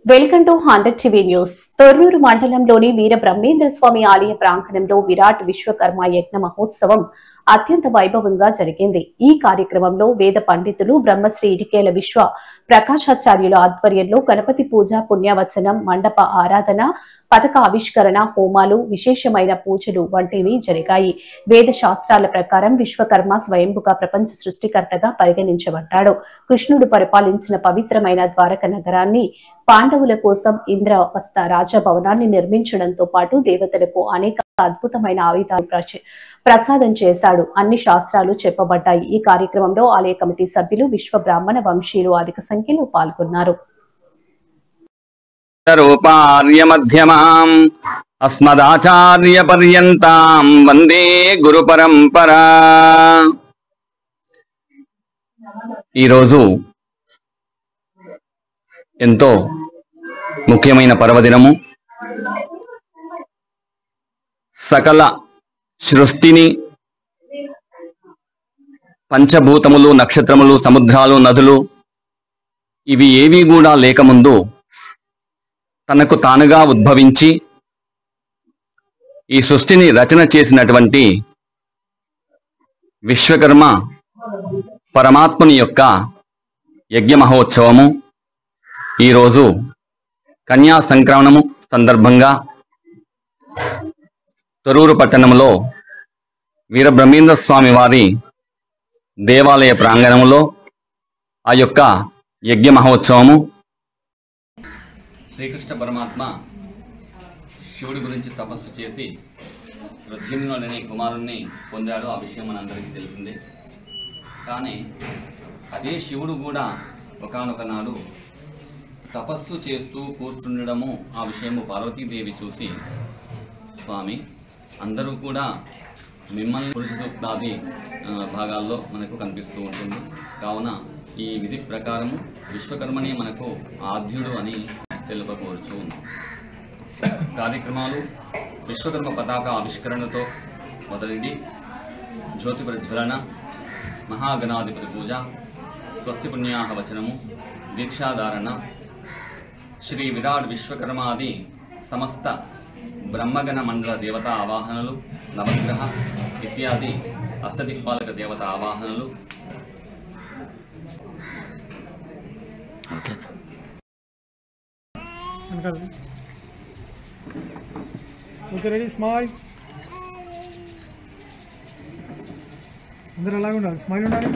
Welcome to 100 TV news. Thorrur మండలంలోని వీర బ్రహ్మేంద్ర స్వామి ఆలయ ప్రాంగణంలో విరాట్ విశ్వకర్మ యజ్ఞ మహోత్సవం అత్యంత వైభవంగా జరిగింది. ఈ కార్యక్రమంలో వేద పండితులు బ్రహ్మశ్రీ ఇటికేల విశ్వ ప్రకాశాచార్యుల ఆధ్వర్యంలో గణపతి పూజ, పుణ్యవచనం, మండప ఆరాధన, పథక ఆవిష్కరణ, హోమాలు, విశేషమైన పూజలు వంటివి జరిగాయి. వేద శాస్త్రాల ప్రకారం విశ్వకర్మ స్వయంభుగా ప్రపంచ సృష్టికర్తగా పరిగణించబడ్డాడు. కృష్ణుడు పరిపాలించిన పవిత్రమైన ద్వారక నగరాన్ని పాండవుల కోసం ఇంద్రవస్థ రాజభవనాన్ని నిర్మించడంతో పాటు దేవతలకు అనేక అద్భుతమైన ఆయుధాలు ప్రసాదం చేశాడు. అన్ని శాస్త్రాలు చెప్పబడ్డాయి. ఈ కార్యక్రమంలో ఆలయ కమిటీ సభ్యులు, విశ్వ బ్రాహ్మణ వంశీయులు అధిక సంఖ్యలో పాల్గొన్నారు. అస్మదాచార్య పర్యంతం వందే గురు పరంపరా. ఈరోజు ఎంతో ముఖ్యమైన పర్వదినము. సకల సృష్టిని, పంచభూతములు, నక్షత్రములు, సముద్రాలు, నదులు ఇవి ఏవి కూడా లేకముందు తనకు తానుగా ఉద్భవించి ఈ సృష్టిని రచన చేసినటువంటి విశ్వకర్మ పరమాత్ముని యొక్క యజ్ఞ మహోత్సవము ఈరోజు కన్యా సంక్రమణము సందర్భంగా తొర్రూరు పట్టణంలో వీరబ్రహ్మేంద్ర స్వామి వారి దేవాలయ ప్రాంగణంలో ఆ యొక్క యజ్ఞ మహోత్సవము. శ్రీకృష్ణ పరమాత్మ శివుడి గురించి తపస్సు చేసి రుద్రమునుడు అనే కుమారుణ్ణి పొందాడు. ఆ విషయం మనందరికీ తెలిసిందే. కానీ అదే శివుడు కూడా ఒకానొక నాడు తపస్సు చేస్తూ కూర్చుండడము, ఆ విషయము పార్వతీదేవి చూసి, స్వామి అందరూ కూడా మిమ్మల్ని పురుష సూక్తాది భాగాల్లో మనకు కనిపిస్తూ ఉంటుంది. కావున ఈ విధి ప్రకారము విశ్వకర్మని మనకు ఆద్యుడు అని తెలుపకూర్చు ఉన్నాం. కార్యక్రమాలు విశ్వకర్మ పతాక ఆవిష్కరణతో మొదలైంది. జ్యోతి ప్రజ్వలన, మహాగణాధిపతి పూజ, స్వస్తి పుణ్యాహ వచనము, దీక్షాధారణ, శ్రీ విరాట్ విశ్వకర్మాది సమస్త బ్రహ్మగణ మండల దేవతా ఆవాహనలు, నవగ్రహ ఇత్యాది అష్టదిక్పాలక దేవత ఆవాహనలు. Okay, ready, smile. అందరూ అలాగే ఉండాలి, స్మైల్ ఉండాలి.